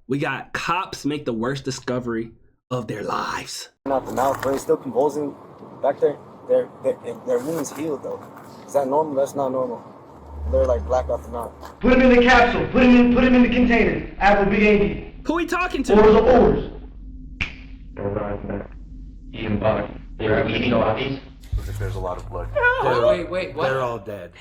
We got cops make the worst discovery of their lives. Out the mouth, but it's still convulsing back there. Their wounds healed though. Is that normal? That's not normal. They're like black out the mouth. Put him in the capsule. Put him in the container. I have a big AD. Who we talking to? Orders are orders. Ian Buck. They were eating bodies. Looks like there's a lot of blood. Wait, what? They're all dead.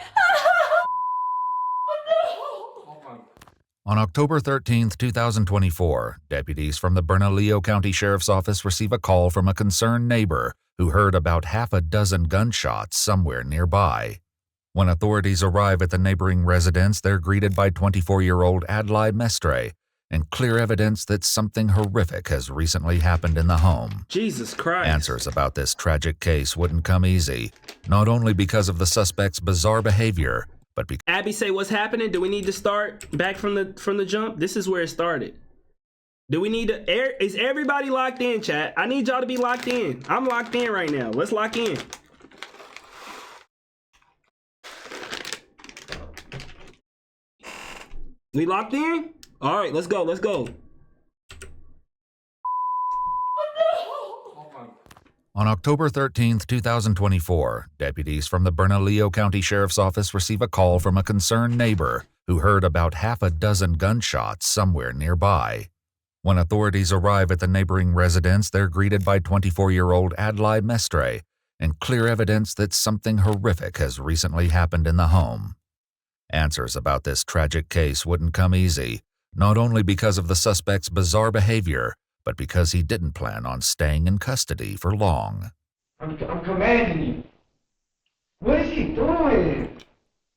On October 13, 2024, deputies from the Bernalillo County Sheriff's Office receive a call from a concerned neighbor who heard about half a dozen gunshots somewhere nearby. When authorities arrive at the neighboring residence, they're greeted by 24-year-old Adlai Mestre and clear evidence that something horrific has recently happened in the home. Jesus Christ. Answers about this tragic case wouldn't come easy, not only because of the suspect's bizarre behavior, but because Abby say, what's happening? Do we need to start back from the jump? This is where it started. Do we need to is everybody locked in, chat? I need y'all to be locked in. I'm locked in right now. Let's lock in. We locked in? All right, let's go. Let's go. On October 13, 2024, deputies from the Bernalillo County Sheriff's Office receive a call from a concerned neighbor who heard about half a dozen gunshots somewhere nearby. When authorities arrive at the neighboring residence, they're greeted by 24-year-old Adlai Mestre and clear evidence that something horrific has recently happened in the home. Answers about this tragic case wouldn't come easy, not only because of the suspect's bizarre behavior, but because he didn't plan on staying in custody for long. I'm commanding you. What is he doing?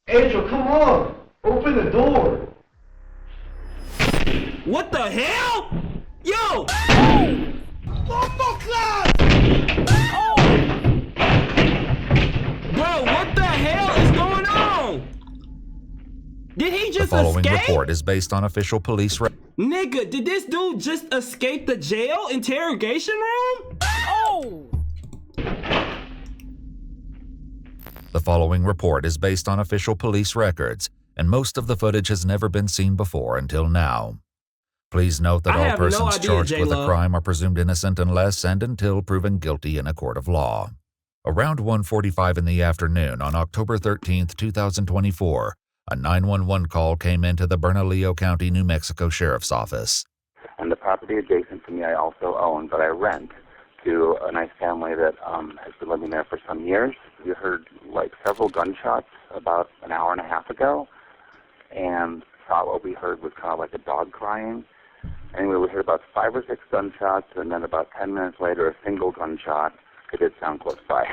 Angel, come on. Open the door. What the hell? Yo! Bro, what the hell is going on? Did he The just following escape? report is based on official police records. Nigga, did this dude just escape the jail interrogation room? The following report is based on official police records, and most of the footage has never been seen before until now. Please note that I all have no persons idea, charged with a J-Lo. crime are presumed innocent unless and until proven guilty in a court of law. Around 1:45 in the afternoon on October 13, 2024, a 911 call came into the Bernalillo County, New Mexico Sheriff's Office. And the property adjacent to me I also own, but I rent to a nice family that has been living there for some years. We heard like several gunshots about an hour and a half ago, and thought what we heard was kind of like a dog crying. Anyway, we heard about 5 or 6 gunshots, and then about 10 minutes later, a single gunshot. It did sound close by.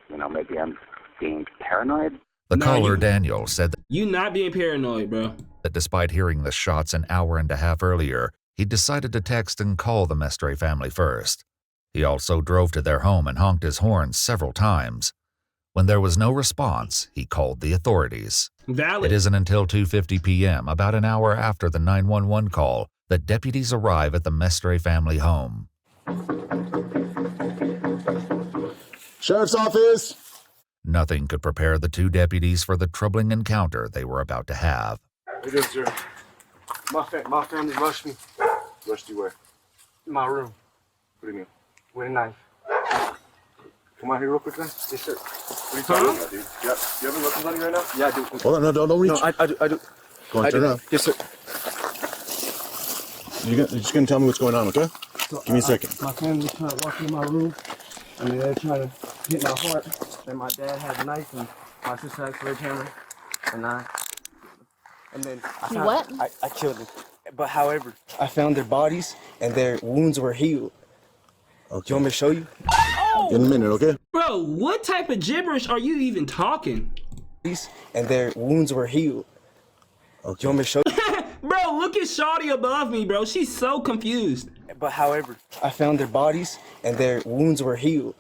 Maybe I'm being paranoid. The No, caller, you- Daniel, said You not being paranoid, bro. that despite hearing the shots an hour and a half earlier, he decided to text and call the Mestre family first. He also drove to their home and honked his horn several times. When there was no response, he called the authorities. Valid. It isn't until 2:50 p.m., about an hour after the 911 call, that deputies arrive at the Mestre family home. Sheriff's Office! Nothing could prepare the two deputies for the troubling encounter they were about to have. It is, sir. My family rushed me. Rushed you where? In my room What do you mean? with a knife. Come out here real quick, then. Yes, sir. What are you talking about, dude? You having weapons on you right now? Yeah, I do. Hold on, no, don't reach. No, I do. Go on, I turn do. around. Yes, sir. You're just gonna tell me what's going on, okay? So, Give me a second. My family was trying to walk into my room, and they're trying to hit my heart. And my dad had a knife, and my sister had a sledgehammer, and then I killed them. But however, I found their bodies, and their wounds were healed. Okay. Do you want me to show you? In a minute, okay? Bro, what type of gibberish are you even talking? And their wounds were healed. Okay. Do you want me to show you? Bro, look at Shawty above me, bro. She's so confused. But however, I found their bodies, and their wounds were healed.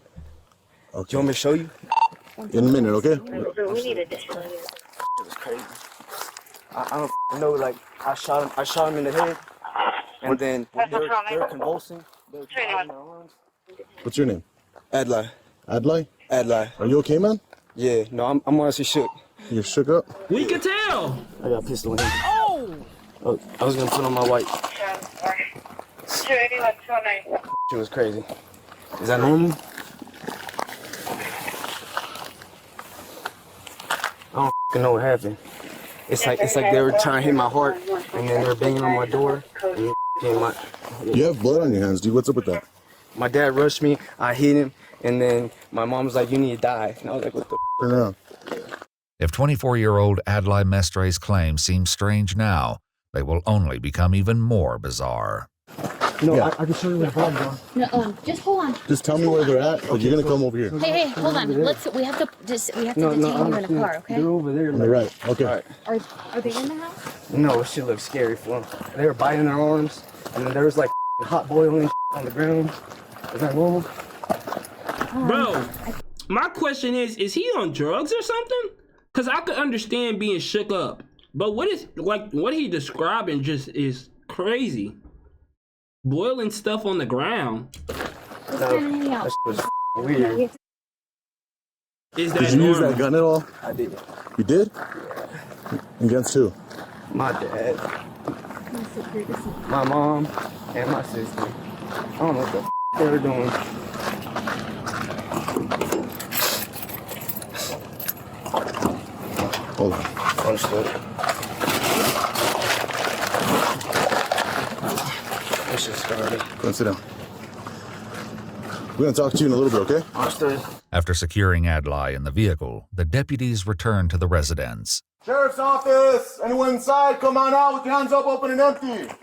Okay. Do you want me to show you? In a minute, okay? We need additional. It was crazy. I don't know, like, I shot him in the head, and then they were convulsing. They were crying in their arms. What's your name? Adlai. Adlai? Adlai. Are you okay, man? Yeah, no, I'm honestly shook. You're shook up? We could tell. I got a pistol in him. Oh, I was gonna put on my white. It was crazy. Is that normal? I don't know what happened. It's like they were trying to hit my heart, and then they were banging on my door. And You have blood on your hands, dude. What's up with that? my dad rushed me. I hit him, and then my mom was like, "You need to die." And I was like, "What the?" Turn around. If 24-year-old Adlai Mestre's claims seem strange now, they will only become even more bizarre. No, Yeah. I can show you where the blood was. No, just hold on. Just tell me where they're at, but you're gonna come over here. Hey, hold on. We have to detain you in a car, okay? They're over there. On the right. Okay. All right. Are they in the house? No, it shit looked scary for them. They were biting their arms, and then there was like hot boiling on the ground. Is that normal? Bro, my question is he on drugs or something? Cause I could understand being shook up, but what he describing just is crazy. Boiling stuff on the ground. That shit was weird. Is that Did you use normal? that gun at all? I did. You did? Against who? My dad, my mom, and my sister. I don't know what the they were doing. Hold on. Understood. This shit started. Go and sit down. We're gonna talk to you in a little bit, okay? Understood. After securing Adlai in the vehicle, the deputies returned to the residence. Sheriff's office! Anyone inside? Come on out with your hands up, open and empty.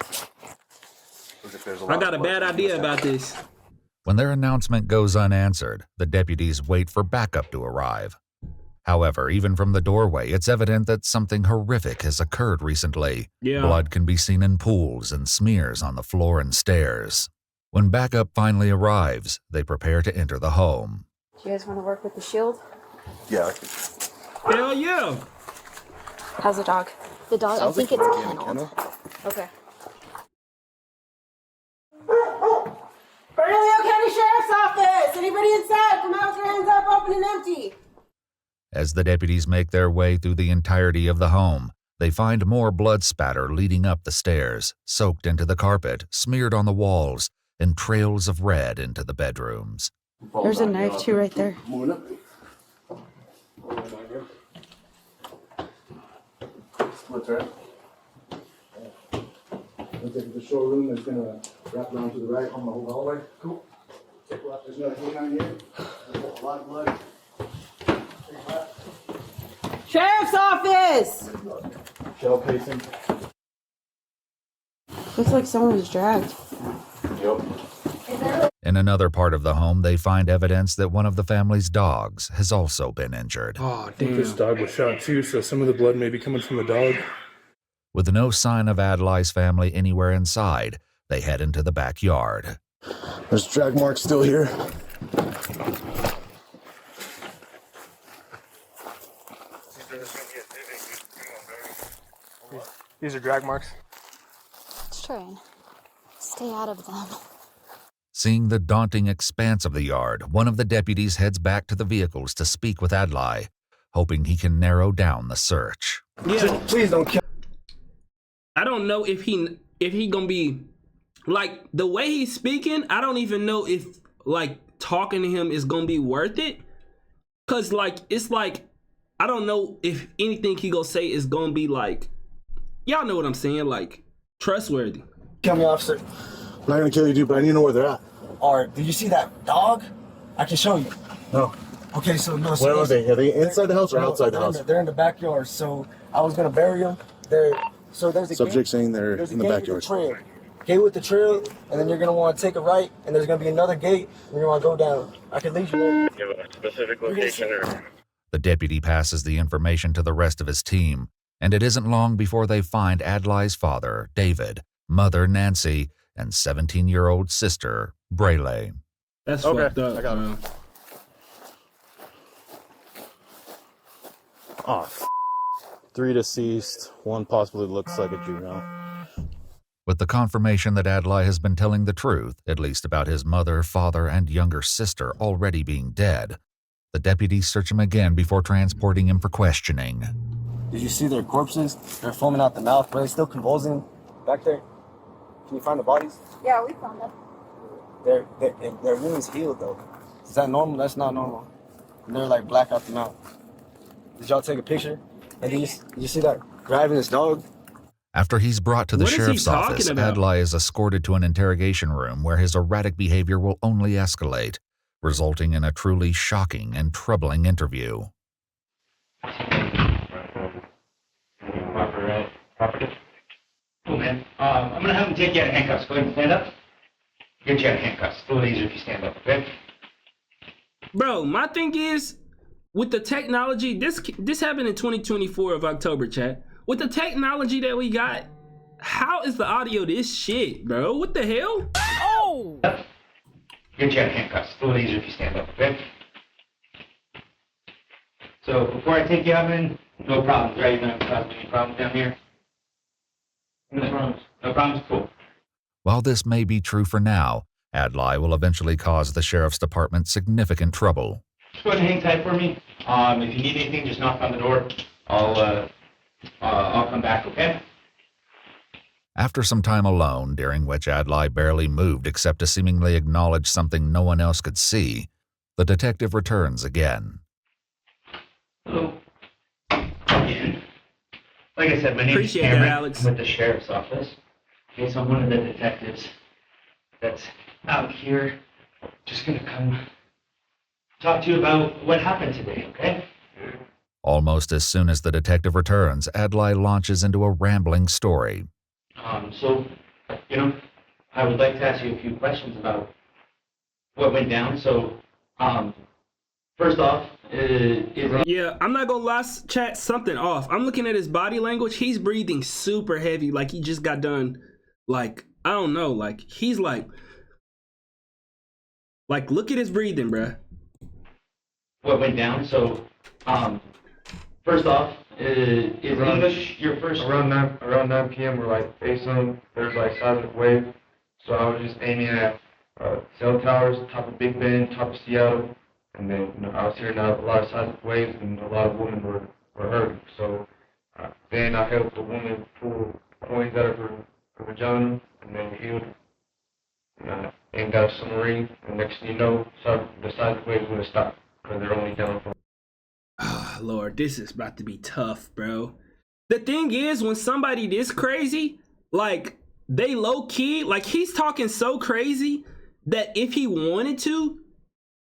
I got a bad idea about this. When their announcement goes unanswered, the deputies wait for backup to arrive. However, even from the doorway, it's evident that something horrific has occurred recently. Yeah. Blood can be seen in pools and smears on the floor and stairs. When backup finally arrives, they prepare to enter the home. Do you guys want to work with the shield? Yeah. Hell yeah. How's the dog? The dog, I think it's kenneled. Okay. Bernalillo County Sheriff's Office! Anybody inside? Come out with your hands up, open and empty. As the deputies make their way through the entirety of the home, they find more blood spatter leading up the stairs, soaked into the carpet, smeared on the walls, and trails of red into the bedrooms. There's a knife too right there. What's right? We'll take the showroom that's gonna wrap around to the right on the whole hallway. Cool. There's another thing on here. There's a lot of blood. Sheriff's Office! Shell casing. Looks like someone was dragged. Yep. In another part of the home, they find evidence that one of the family's dogs has also been injured. Oh, I think this dog was shot too, so some of the blood may be coming from the dog. With no sign of Adlai's family anywhere inside, they head into the backyard. There's drag marks still here. These are drag marks. Let's try and stay out of them. Seeing the daunting expanse of the yard, one of the deputies heads back to the vehicles to speak with Adlai, hoping he can narrow down the search. Yeah. Please don't kill. I don't know if he gonna be like the way he's speaking. I don't even know if like talking to him is gonna be worth it. Cause like it's like I don't know if anything he gonna say is gonna be like, y'all know what I'm saying, like trustworthy. Kill me, officer. I'm not gonna kill you, dude, but I need to know where they're at. Alright, did you see that dog? I can show you. No. Okay, so no. So Where are they? Are they inside the house or No, outside the house? They're in the backyard. So I was gonna bury them. So there's a Subject gate. saying they're There's a in the gate backyard. with a trail. Gate with the trail, and then you're gonna want to take a right, and there's gonna be another gate, and you're gonna go down. I can lead you there. You have a specific location or? The deputy passes the information to the rest of his team, and it isn't long before they find Adlai's father, David, mother, Nancy, and 17-year-old sister, Brayley. That's Okay, fucked up. I got it. Man. Oh, 3 deceased, 1 possibly looks like a juvenile. With the confirmation that Adlai has been telling the truth, at least about his mother, father, and younger sister already being dead, the deputies search him again before transporting him for questioning. Did you see their corpses? They're foaming out the mouth. Were they still convulsing back there? Can you find the bodies? Yeah, we found them. Their wounds healed though. Is that normal? That's not normal. And they're like black out the mouth. Did y'all take a picture? And did you see that grabbing his dog? After he's brought to the What is he sheriff's talking office, about? Adlai is escorted to an interrogation room where his erratic behavior will only escalate, resulting in a truly shocking and troubling interview. Cool, man. I'm gonna have him take you out of handcuffs. Go ahead and stand up. Get you out of handcuffs. It's a little easier if you stand up, okay? Bro, my thing is, with the technology, this happened in 2024 of October, chat. With the technology that we got, how is the audio this shit, bro? What the hell? Oh! Get you out of handcuffs. It's a little easier if you stand up, okay? So, before I take you out, man, no problems, right? You're not causing any problems down here? No problems. No problems? Cool. While this may be true for now, Adlai will eventually cause the sheriff's department significant trouble. Just go ahead and hang tight for me. If you need anything, just knock on the door. I'll come back, okay? After some time alone, during which Adlai barely moved except to seemingly acknowledge something no one else could see, the detective returns again. Hello. Again. Like I said, my name is Appreciate that, Cameron. Alex. I'm with the sheriff's office. Okay, so I'm one of the detectives that's out here. Just gonna come talk to you about what happened today, okay? Almost as soon as the detective returns, Adlai launches into a rambling story. So, I would like to ask you a few questions about what went down. So, first off, Yeah, I'm not gonna lie, chat, something off. I'm looking at his body language. He's breathing super heavy, like he just got done. Like, I don't know, like he's like look at his breathing, bruh. what went down. So, first off, is English your first? Around 9 p.m. we're like facing, there's like seismic wave. So I was just aiming at cell towers, top of Big Bend, top of Seattle. And then I was hearing a lot of seismic waves and a lot of women were hurting. So then I helped the woman pull coins out of her vagina and then healed. And I aimed out a submarine. And next thing you know, the seismic waves would have stopped because they're only down for. Oh, Lord, this is about to be tough, bro. The thing is, when somebody this crazy, like, they low-key, like, he's talking so crazy that if he wanted to,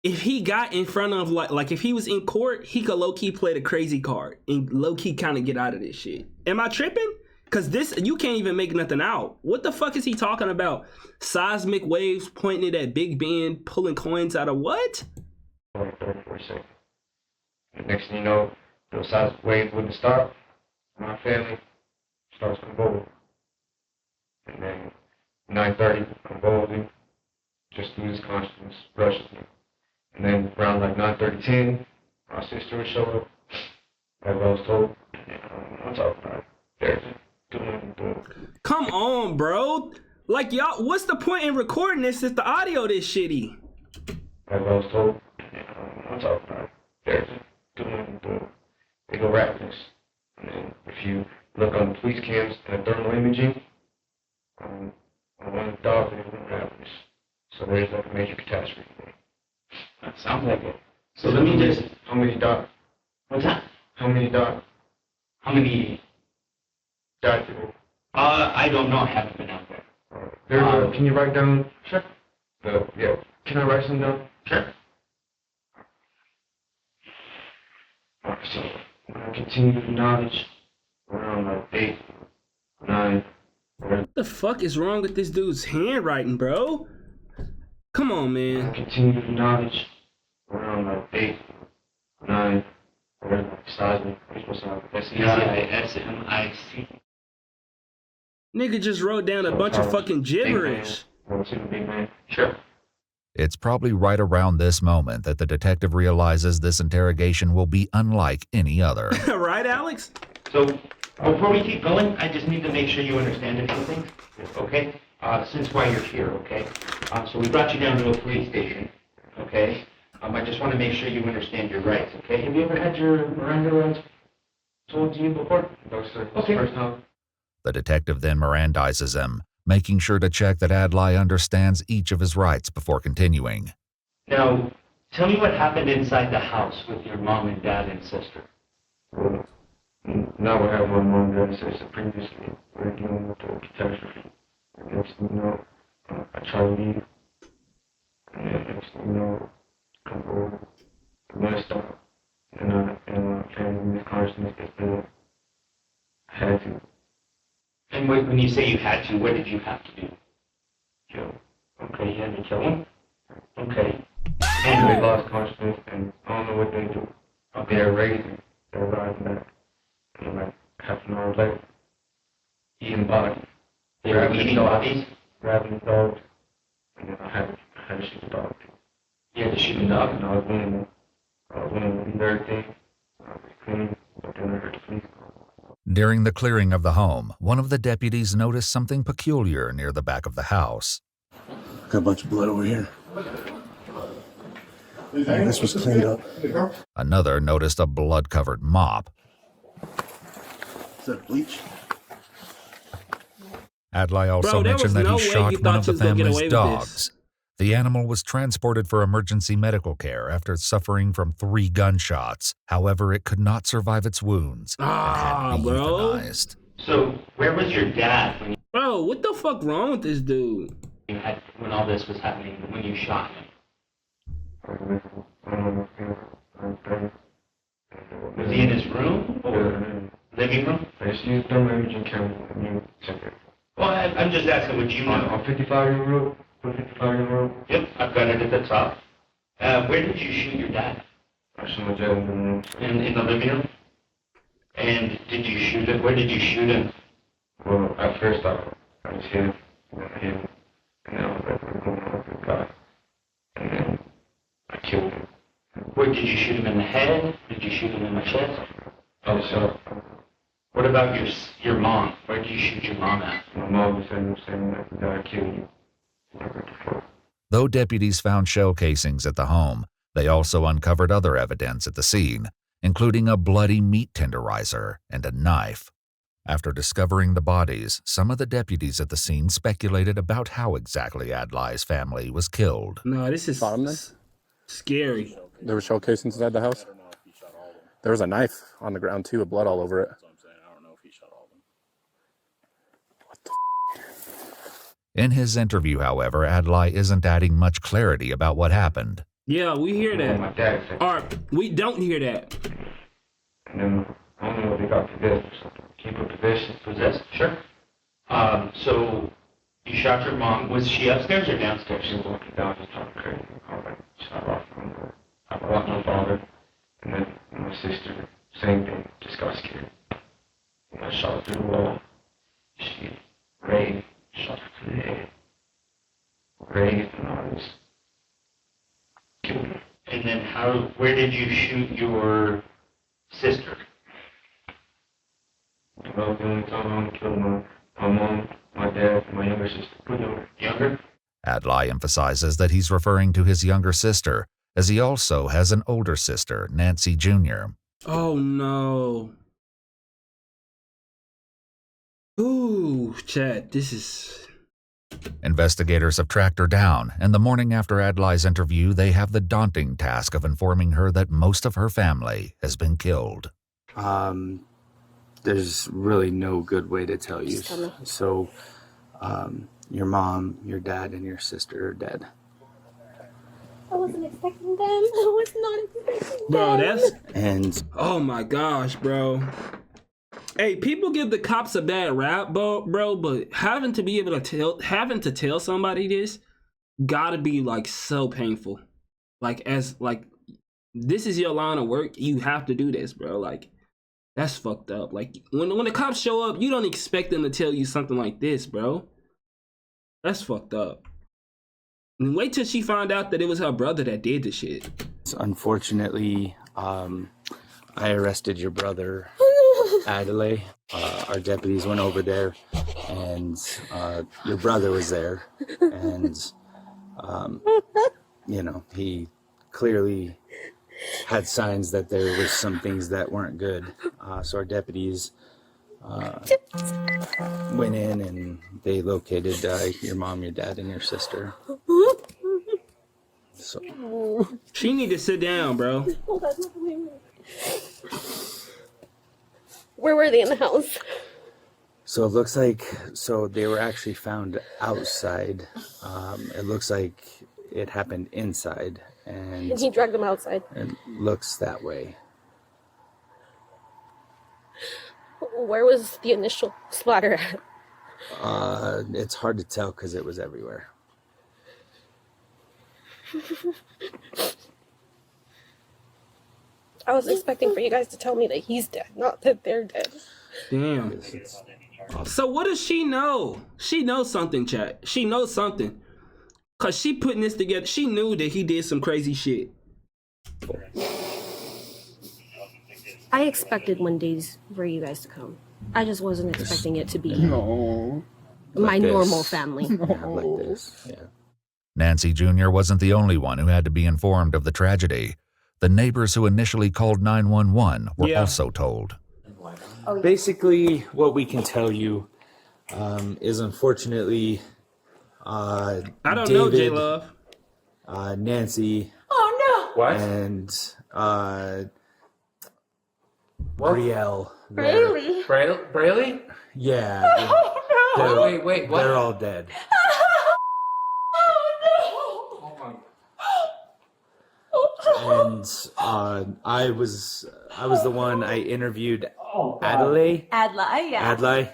if he got in front of, like if he was in court, he could low-key play the crazy card and low-key kind of get out of this shit. Am I tripping? Because this, you can't even make nothing out. What the fuck is he talking about? Seismic waves pointing at Big Ben, pulling coins out of what? 34 seconds. And next thing you know, the seismic wave wouldn't stop. My family starts convulsing. And then 9:30, convulsing, just loses consciousness, rushes me. And then around like 9:30, 10, my sister would show up. As I was told, I'm talking about doing. Come on, bro. Like, y'all, what's the point in recording this if the audio this shitty? As I was told, I'm talking about doing. They go rapids. And then if you look on the police cams and thermal imaging, on one of the dogs, it went rapids. So there's like a major catastrophe. That sounds like it. So let me just. How many died? What's that? How many died? How many? Died today. I don't know. I haven't been out there. Can you write down? Sure. Yeah. Can I write some down? Sure. Alright, so when I continue with knowledge, around like 8, 9. What the fuck is wrong with this dude's handwriting, bro? Come on, man. Continue with knowledge, around like 8, 9. Seismic. S-E-I-S-M-I-C. Nigga just wrote down a bunch of fucking gibberish. Sure. It's probably right around this moment that the detective realizes this interrogation will be unlike any other. Right, Alex? So, before we keep going, I just need to make sure you understand a few things, okay? Since why you're here, okay? So we brought you down to a police station, okay? I just want to make sure you understand your rights, okay? Have you ever had your Miranda rights? told you before? No, sir. Okay. First time. The detective then Mirandizes him, making sure to check that Adlai understands each of his rights before continuing. Now, tell me what happened inside the house with your mom and dad and sister. Well, now I have my mom and sister previously. We're dealing with the catastrophe. And next thing you know, I try to leave. And then next thing you know, come over. I'm gonna stop. And my family misconsciousness gets there. I had to. And when you say you had to, what did you have to do? Kill. Okay, you had to kill him? Okay. And they And lost consciousness, and I don't know what they do. They're raising. They're riding back. And like half an hour later, eating bodies. they were eating bodies? Grabbing the dogs. And then I had to shoot the dog. You had to shoot a dog? And I was winning. I was winning with everything. I was clean, but then I heard the police call. During the clearing of the home, one of the deputies noticed something peculiar near the back of the house. Got a bunch of blood over here. Yeah, this was cleaned up. Another noticed a blood-covered mop. Is that bleach? Adlai also Bro, there was mentioned that no he way shot you one thought of the you was gonna get away family's with dogs. this. The animal was transported for emergency medical care after suffering from 3 gunshots. However, it could not survive its wounds and had to be bro. euthanized. So, where was your dad when Bro, what the fuck wrong with this dude? when all this was happening, when you shot him? Was he in his room or living room? Let's use thermal imaging camera and you check it. Well, I'm just asking what you know. On 55-year road, 55-year road. Yep, I've got it at the top. Where did you shoot your dad? I shot my dad in the room. In the living room? And did you shoot him? Where did you shoot him? Well, at first I just hit him, and then I hit him, and then I was like, we're going over the guy. And then I killed him. Where did you shoot him in the head? Did you shoot him in the chest? I was shot. What about your mom? Where did you shoot your mom at? My mom was saying that I killed you. Though deputies found shell casings at the home, they also uncovered other evidence at the scene, including a bloody meat tenderizer and a knife. After discovering the bodies, some of the deputies at the scene speculated about how exactly Adlai's family was killed. No, this is scary. There were shell casings inside the house? There was a knife on the ground too, with blood all over it. In his interview, however, Adlai isn't adding much clarity about what happened. Yeah, we hear My that. dad said, Or we don't hear that. and then I don't know if they got possessed or something. Keep a possession. Possessed? Sure. So you shot your mom. Was she upstairs or downstairs? She was walking down just talking crazy. I was like, shut off. I brought my father, and then my sister, same thing, just got scared. And I shot her through the wall. She raved, shot her through the head. Raved, and I just killed her. And then where did you shoot your sister? That was the only time I only killed my mom, my dad, and my younger sister. Younger? Adlai emphasizes that he's referring to his younger sister, as he also has an older sister, Nancy Jr. Oh no. Ooh, Chad, this is... Investigators have tracked her down, and the morning after Adlai's interview, they have the daunting task of informing her that most of her family has been killed. There's really no good way to tell you. Just tell me. So, your mom, your dad, and your sister are dead. I wasn't expecting them. I was not expecting Bro, them. that's... And Oh my gosh, bro. Hey, people give the cops a bad rap, bro, but having to tell somebody this gotta be like so painful. Like, this is your line of work, you have to do this, bro. Like, that's fucked up. Like, when the cops show up, you don't expect them to tell you something like this, bro. That's fucked up. And wait till she found out that it was her brother that did the shit. unfortunately, I arrested your brother, Adlai. Our deputies went over there, and your brother was there, and you know, he clearly had signs that there was some things that weren't good. So our deputies went in and they located your mom, your dad, and your sister. So she need to sit down, bro. Where were they in the house? So it looks like, they were actually found outside. It looks like it happened inside, and he dragged them outside. It looks that way. Where was the initial splatter at? It's hard to tell because it was everywhere. I was expecting for you guys to tell me that he's dead, not that they're dead. Damn. So what does she know? She knows something, chat. She knows something. Cause she putting this together. She knew that he did some crazy shit. I expected one days for you guys to come. I just wasn't expecting it to be my normal family. Like this. Yeah. Nancy Jr. wasn't the only one who had to be informed of the tragedy. The neighbors who initially called 911 were also told. Basically, what we can tell you is unfortunately, I don't know, J-Love. Nancy. Oh no! What? And Brielle. Braley? Braley? Yeah. Oh no! Wait, what? They're all dead. And I was the one I interviewed Adlai. Adlai, yeah. Adlai,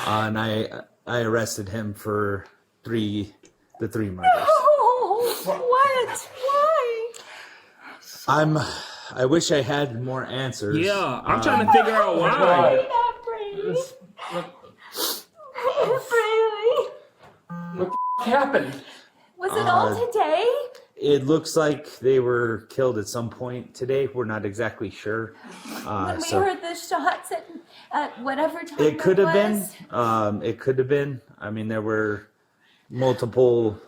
and I arrested him for the three murders. Oh, what? Why? I wish I had more answers. Yeah, I'm trying to figure out why. What the happened? Was it all today? It looks like they were killed at some point today. We're not exactly sure. When we heard the shots at whatever time It could have been. was? It could have been. I mean, there were multiple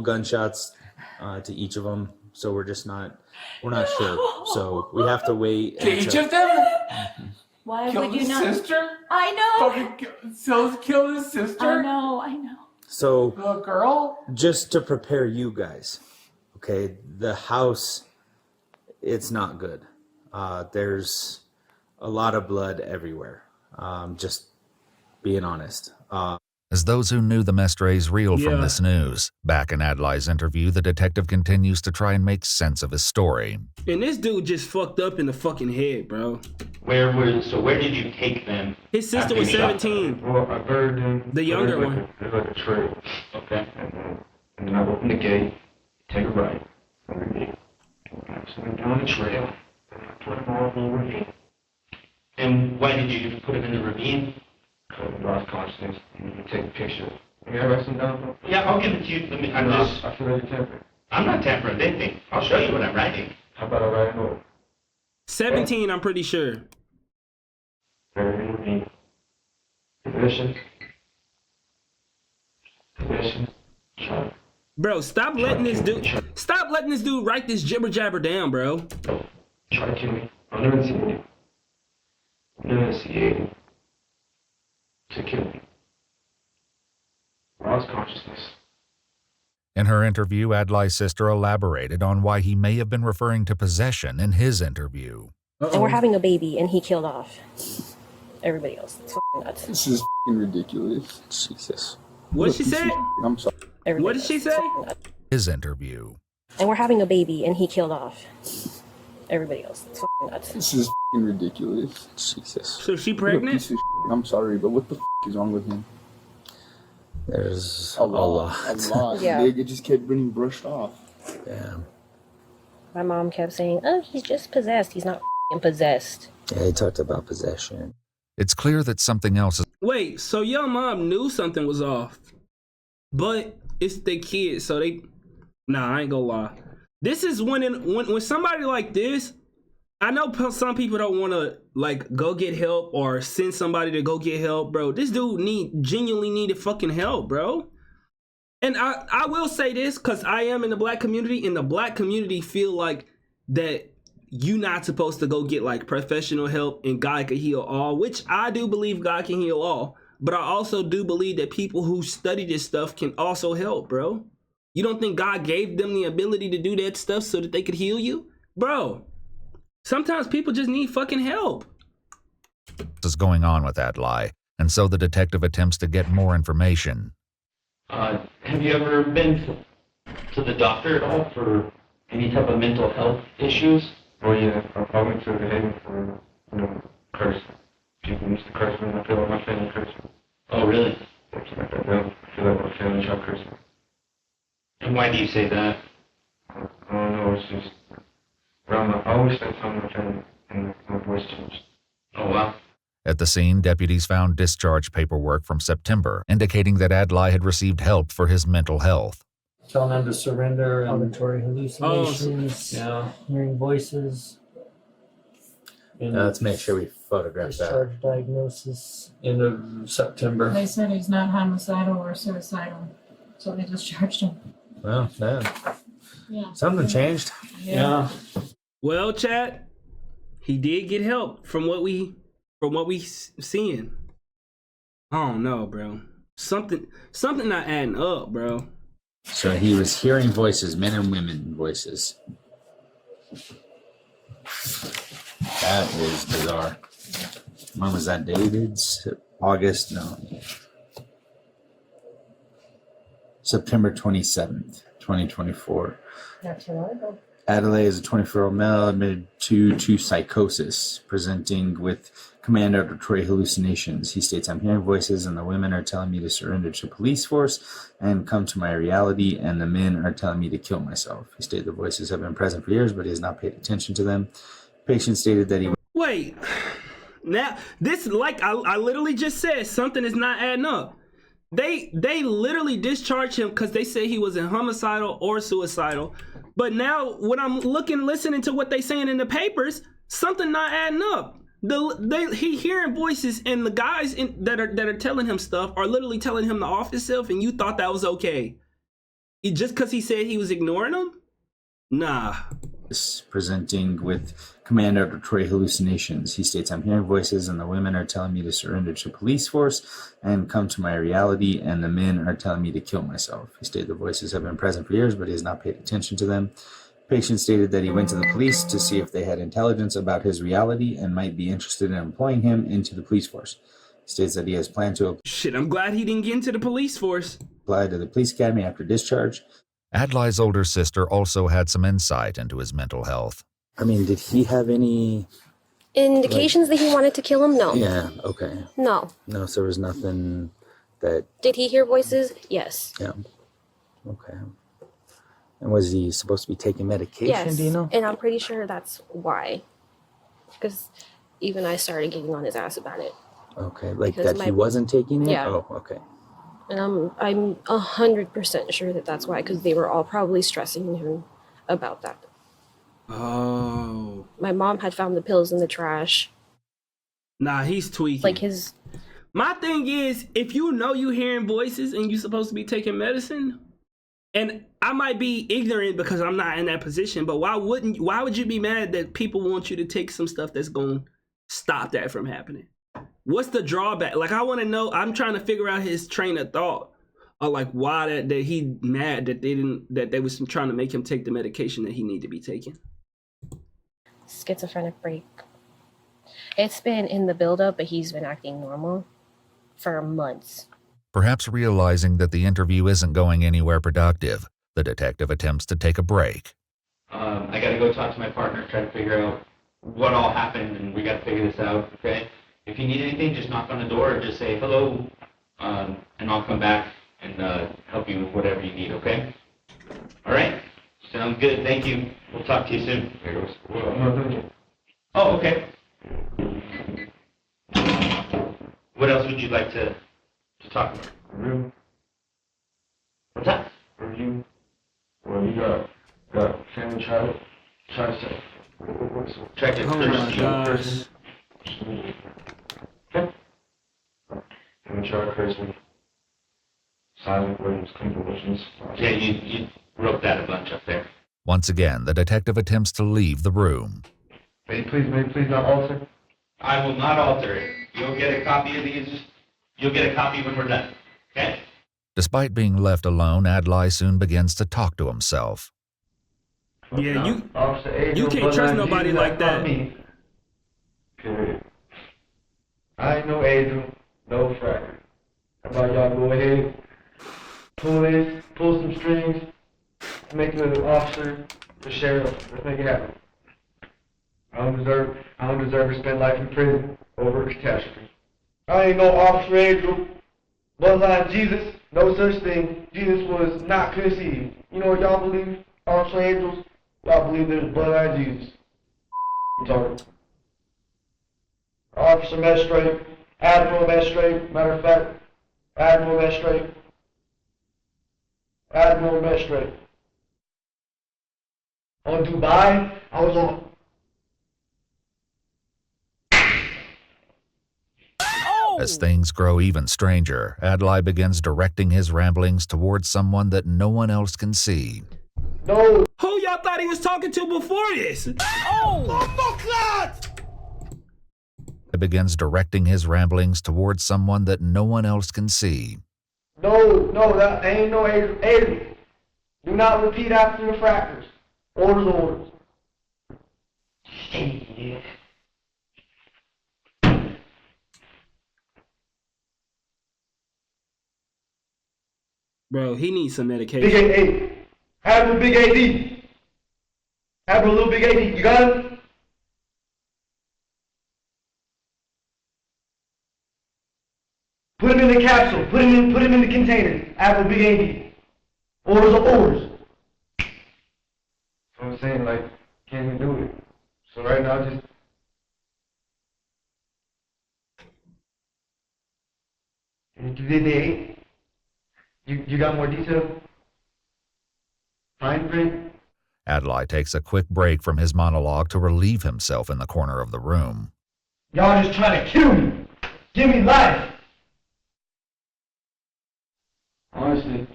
gunshots to each of them. So we're not sure. So we have to wait. To each of them? Why Killed would you his not? sister? I know. So killed his sister? I know. So The girl? just to prepare you guys, okay, the house, it's not good. There's a lot of blood everywhere. Just being honest. As those who knew the Mestres reeled Yeah. from this news, back in Adlai's interview, the detective continues to try and make sense of his story. And this dude just fucked up in the fucking head, bro. Where did you take them? His sister after was you shot 17. Well, I buried them. The younger one. There's like a tray. Okay. And then I open the gate, take a right, underneath. And I send them down the trail, and I put them all in the ravine. And why did you put them in the ravine? Lost consciousness, and you can take a picture. You gotta write some down? Yeah, I'll give it to you. I feel like you're tampering. I'm not tampering anything. I'll show you what I'm writing. How about I write a note? 17, I'm pretty sure. Buried in the ravine. Position. Shot. Bro, stop letting this dude write this jibber jabber down, bro. Try to kill me. I'll never see you. Never see you. To kill me. Lost consciousness. In her interview, Adlai's sister elaborated on why he may have been referring to possession in his interview. And we're having a baby, and he killed off everybody else. It's fucking nuts. This is fucking ridiculous. Jesus. What she said? I'm sorry. What did she say? His interview. And we're having a baby, and he killed off everybody else. It's fucking nuts. This is fucking ridiculous. Jesus. So she What a pregnant? piece of shit. I'm sorry, but what the is wrong with him? There's a lot. A lot. Yeah. It just kept getting brushed off. Yeah. My mom kept saying, "Oh, he's just possessed. He's not f***ing possessed." Yeah, he talked about possession. It's clear that something else is Wait, so your mom knew something was off, but it's the kids, so they. Nah, I ain't gonna lie. This is when somebody like this. I know some people don't want to like go get help or send somebody to go get help, bro. This dude genuinely needed fucking help, bro. And I will say this because I am in the black community, and the black community feel like that you not supposed to go get like professional help and God can heal all, which I do believe God can heal all, but I also do believe that people who study this stuff can also help, bro. You don't think God gave them the ability to do that stuff so that they could heal you? Bro, sometimes people just need fucking help. Is going on with Adlai, and so the detective attempts to get more information. Have you ever been to the doctor at all for any type of mental health issues? Oh yeah, I went to the Haven for, curse. People used to curse me, and I feel like my family cursed me. Oh, really? Like that, I feel like my family tried to curse me. And why do you say that? I don't know, it's just, I always spend time with my family, and my voice changed. Oh, wow. At the scene, deputies found discharge paperwork from September, indicating that Adlai had received help for his mental health. Telling them to surrender, auditory hallucinations, hearing voices. Let's make sure we photograph that. Discharge diagnosis. End of September. They said he's not homicidal or suicidal, so they discharged him. Well, Yeah. something changed. Yeah. Well, chat, he did get help from what we seeing. I don't know, bro. Something not adding up, bro. So he was hearing voices, men and women voices. That is bizarre. When was that dated? August? No. September 27th, 2024. Not too long ago. Adelaide is a 24-year-old male admitted to psychosis, presenting with command auditory hallucinations. He states, I'm hearing voices and the women are telling me to surrender to police force and come to my reality, and the men are telling me to kill myself. He stated the voices have been present for years, but he has not paid attention to them. Patient stated that he... Wait, now this, like I literally just said, something is not adding up. They literally discharged him because they said he wasn't homicidal or suicidal. But now when I'm listening to what they saying in the papers, something not adding up. He hearing voices, and the guys that are telling him stuff are literally telling him to off himself, and you thought that was okay. Just because he said he was ignoring them? Nah. Presenting with command auditory hallucinations. He states, I'm hearing voices and the women are telling me to surrender to police force and come to my reality, and the men are telling me to kill myself. He stated the voices have been present for years, but he has not paid attention to them. Patient stated that he went to the police to see if they had intelligence about his reality and might be interested in employing him into the police force. He states that he has planned to Shit, I'm glad he didn't get into the police force. Apply to the police academy after discharge. Adlai's older sister also had some insight into his mental health. I mean, did he have any indications that he wanted to kill him? No. Yeah, okay. No. No, so there was nothing that... Did he hear voices? Yes. Yeah. Okay. And was he supposed to be taking medication, Yes. do you know? And I'm pretty sure that's why. Because even I started getting on his ass about it. Okay, like Because that he wasn't taking it? Yeah. Oh, okay. And I'm 100% sure that that's why, because they were all probably stressing him about that. Oh. My mom had found the pills in the trash. Nah, he's tweaking. Like his... My thing is, if you know you hearing voices and you supposed to be taking medicine, and I might be ignorant because I'm not in that position, but why would you be mad that people want you to take some stuff that's going to stop that from happening? What's the drawback? Like, I want to know. I'm trying to figure out his train of thought, or like why that he mad that they was trying to make him take the medication that he need to be taking. Schizophrenic break. It's been in the buildup, but he's been acting normal for months. Perhaps realizing that the interview isn't going anywhere productive, the detective attempts to take a break. I gotta go talk to my partner, try to figure out what all happened, and we gotta figure this out, okay? If you need anything, just knock on the door or just say hello, and I'll come back and help you with whatever you need, okay? All right? Sounds good. Thank you. We'll talk to you soon. Oh, okay. What else would you like to talk about? Review. What's that? Review. Well, you got family try to say. Try to Oh my gosh. Okay. Family try to curse me. Silent words, conclusions. Yeah, you wrote that a bunch up there. Once again, the detective attempts to leave the room. May you please not alter? I will not alter it. You'll get a copy of these. You'll get a copy when we're done. Okay? Despite being left alone, Adlai soon begins to talk to himself. Yeah, Officer you can't trust nobody like that. Period. I ain't no Adriel, no fracker. How about y'all go ahead, pull some strings, make you an officer, the sheriff, let's make it happen. I don't deserve to spend life in prison over a catastrophe. I ain't no Officer Adriel. Bloodline Jesus, no such thing. Jesus was not conceived. You know what y'all believe? Officer Angels, y'all believe there's bloodline Jesus. Talking. Officer Magistrate, Admiral Magistrate, matter of fact, Admiral Magistrate. On Dubai, I was on. As things grow even stranger, Adlai begins directing his ramblings towards someone that no one else can see. No. Who y'all thought he was talking to before this? He begins directing his ramblings towards someone that no one else can see. No, that ain't no Adriel. Do not repeat after the frackers. Orders. Bro, he needs some medication. Big AD. Admiral Big AD. Admiral Little Big AD. You got him? Put him in the capsule. Put him in the container. Admiral Big AD. Orders are orders. That's what I'm saying, like, can't even do it. So right now, just... Did they... You got more detail? Fine print? Adlai takes a quick break from his monologue to relieve himself in the corner of the room. Y'all just trying to kill me. Give me life. Honestly,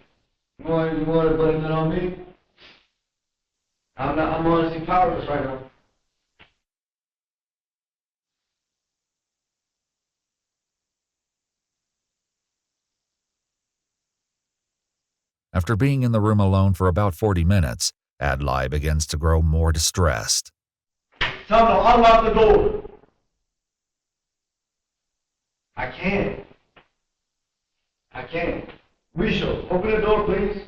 you want to blame it on me? I'm honestly powerless right now. After being in the room alone for about 40 minutes, Adlai begins to grow more distressed. Tell them to unlock the door. I can't. Risho, open the door, please.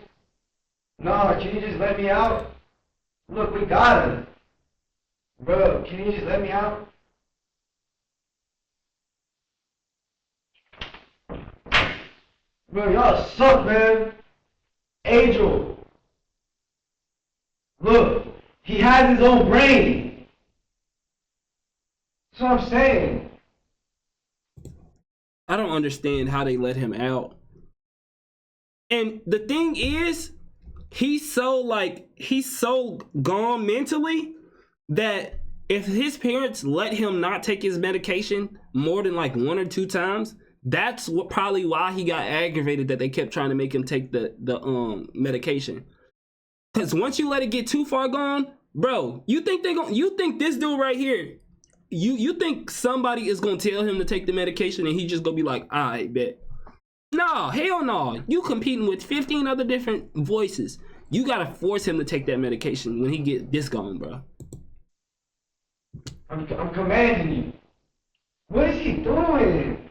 No, can you just let me out? Look, we got him. Bro, can you just let me out? Bro, y'all suck, man. Angel. Look, he has his own brain. That's what I'm saying. I don't understand how they let him out. And the thing is, he's so gone mentally that if his parents let him not take his medication more than like 1 or 2 times, that's probably why he got aggravated that they kept trying to make him take the medication. Because once you let it get too far gone, bro, you think this dude right here, you think somebody is gonna tell him to take the medication and he just gonna be like, I bet. No, hell no. You competing with 15 other different voices. You gotta force him to take that medication when he get this gone, bro. I'm commanding you. What is he doing?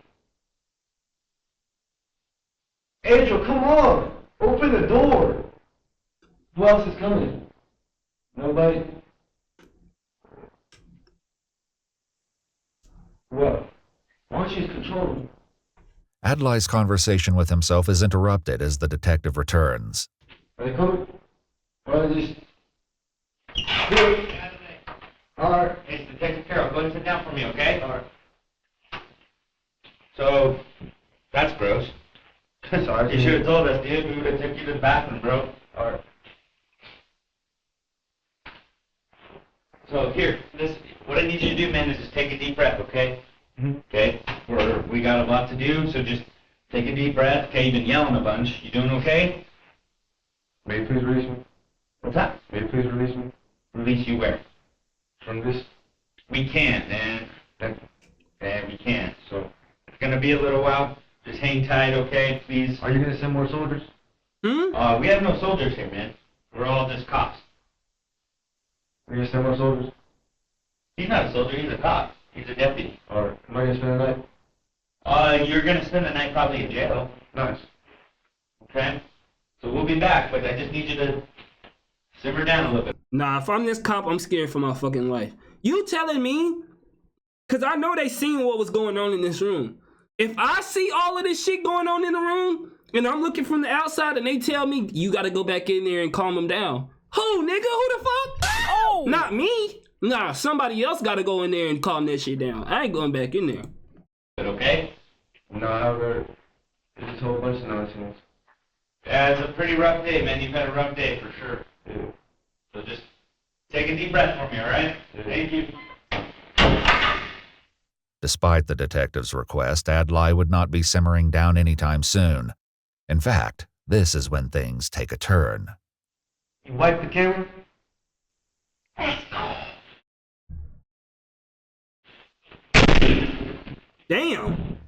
Angel, come on. Open the door. Who else is coming? Nobody? What? Why don't you just control him? Adlai's conversation with himself is interrupted as the detective returns. Are they coming? Or are they just... Alright. Hey, Detective Carroll, go ahead and sit down for me, okay? Alright. So, that's gross. Sorry. You should have told us, dude. We would have took you to the bathroom, bro. Alright. So, here, what I need you to do, man, is just take a deep breath, okay? Mm-hmm. Okay? We got a lot to do, so just take a deep breath. Okay, you've been yelling a bunch. You doing okay? May you please release me? What's that? May you please release me? Release you where? From this? We can't, man. We can't. So it's gonna be a little while. Just hang tight, okay? Please. Are you gonna send more soldiers? We have no soldiers here, man. We're all just cops. Are you gonna send more soldiers? He's not a soldier. He's a cop. He's a deputy. Or am I gonna spend the night? You're gonna spend the night probably in jail. Nice. Okay? So we'll be back, but I just need you to simmer down a little bit. Nah, if I'm this cop, I'm scared for my fucking life. You telling me? Because I know they seen what was going on in this room. If I see all of this shit going on in the room, and I'm looking from the outside, and they tell me, you got to go back in there and calm them down. Who, nigga? Who the fuck? Oh! Not me. Nah, somebody else got to go in there and calm that shit down. I ain't going back in there. But okay? No, however, it's a whole bunch of nonsense. Yeah, it's a pretty rough day, man. You've had a rough day for sure. Yeah. So just take a deep breath for me, all right? Yeah. Thank you. Despite the detective's request, Adlai would not be simmering down anytime soon. In fact, this is when things take a turn. You wipe the camera? Damn.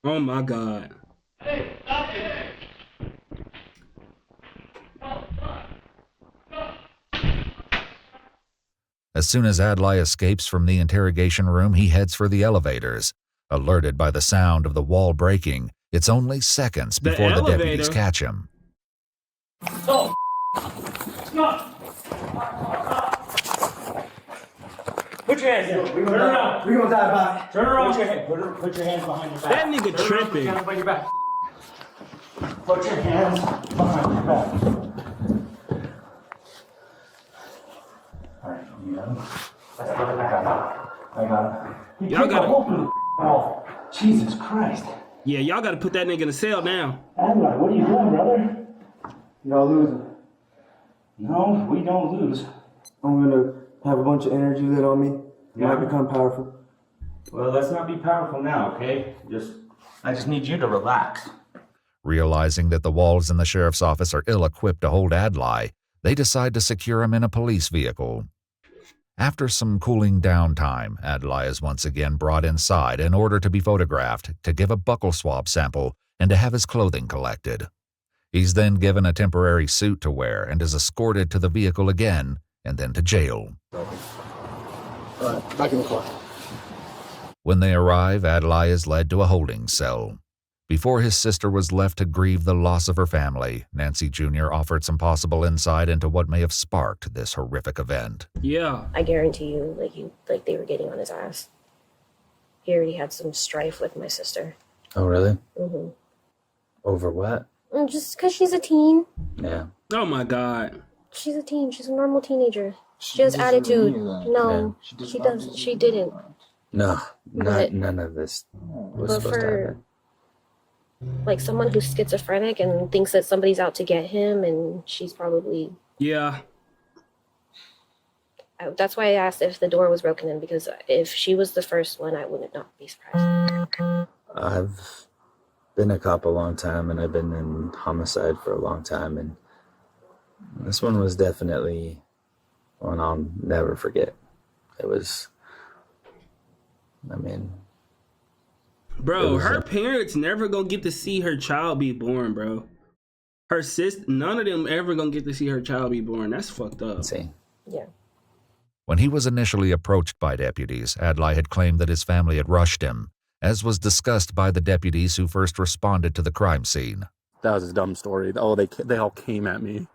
Oh my God. Hey, stop it! As soon as Adlai escapes from the interrogation room, he heads for the elevators. Alerted by the sound of the wall breaking, it's only seconds before the deputies catch him. Oh! No! Put your hands down. Turn around. We're gonna die by it. Turn around. Put your head. Put your hands behind your back. That nigga tripping. Turn around, behind your back. Put your hands behind your back. Alright, you got him? I got him. Y'all gotta open the wall. Jesus Christ. Yeah, y'all gotta put that nigga in the cell now. Adlai, what are you doing, brother? Y'all losing. No, we don't lose. I'm gonna have a bunch of energy lit on me. Yeah. Might become powerful. Well, let's not be powerful now, okay? I just need you to relax. Realizing that the walls in the sheriff's office are ill-equipped to hold Adlai, they decide to secure him in a police vehicle. After some cooling down time, Adlai is once again brought inside in order to be photographed, to give a buccal swab sample, and to have his clothing collected. He's then given a temporary suit to wear and is escorted to the vehicle again, and then to jail. Alright, back in the car. When they arrive, Adlai is led to a holding cell. Before his sister was left to grieve the loss of her family, Nancy Jr. offered some possible insight into what may have sparked this horrific event. Yeah. I guarantee you, like they were getting on his ass. He already had some strife with my sister. Oh, really? Mm-hmm. Over what? Just because she's a teen. Yeah. Oh my God. She's a teen. She's a normal teenager. She has attitude. No, she does. She didn't. No, But- none of this was But supposed to for happen. like someone who's schizophrenic and thinks that somebody's out to get him, and she's probably. Yeah. That's why I asked if the door was broken in, because if she was the first one, I would not be surprised. I've been a cop a long time, and I've been in homicide for a long time, and this one was definitely one I'll never forget. It was, I mean... Bro, her parents never gonna get to see her child be born, bro. Her sister, none of them ever gonna get to see her child be born. That's fucked up. Insane. Yeah. When he was initially approached by deputies, Adlai had claimed that his family had rushed him, as was discussed by the deputies who first responded to the crime scene. That was a dumb story. Oh, they all came at me.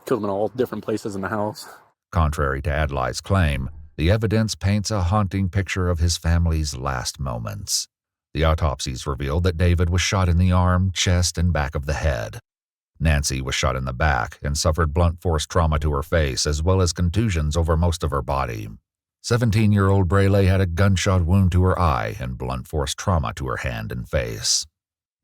Killed them in all different places in the house. Contrary to Adlai's claim, the evidence paints a haunting picture of his family's last moments. The autopsies revealed that David was shot in the arm, chest, and back of the head. Nancy was shot in the back and suffered blunt force trauma to her face as well as contusions over most of her body. 17-year-old Braley had a gunshot wound to her eye and blunt force trauma to her hand and face.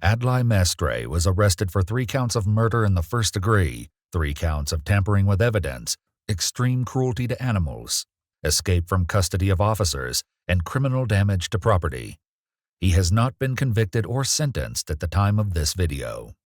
Adlai Mestre was arrested for 3 counts of murder in the first degree, 3 counts of tampering with evidence, extreme cruelty to animals, escape from custody of officers, and criminal damage to property. He has not been convicted or sentenced at the time of this video.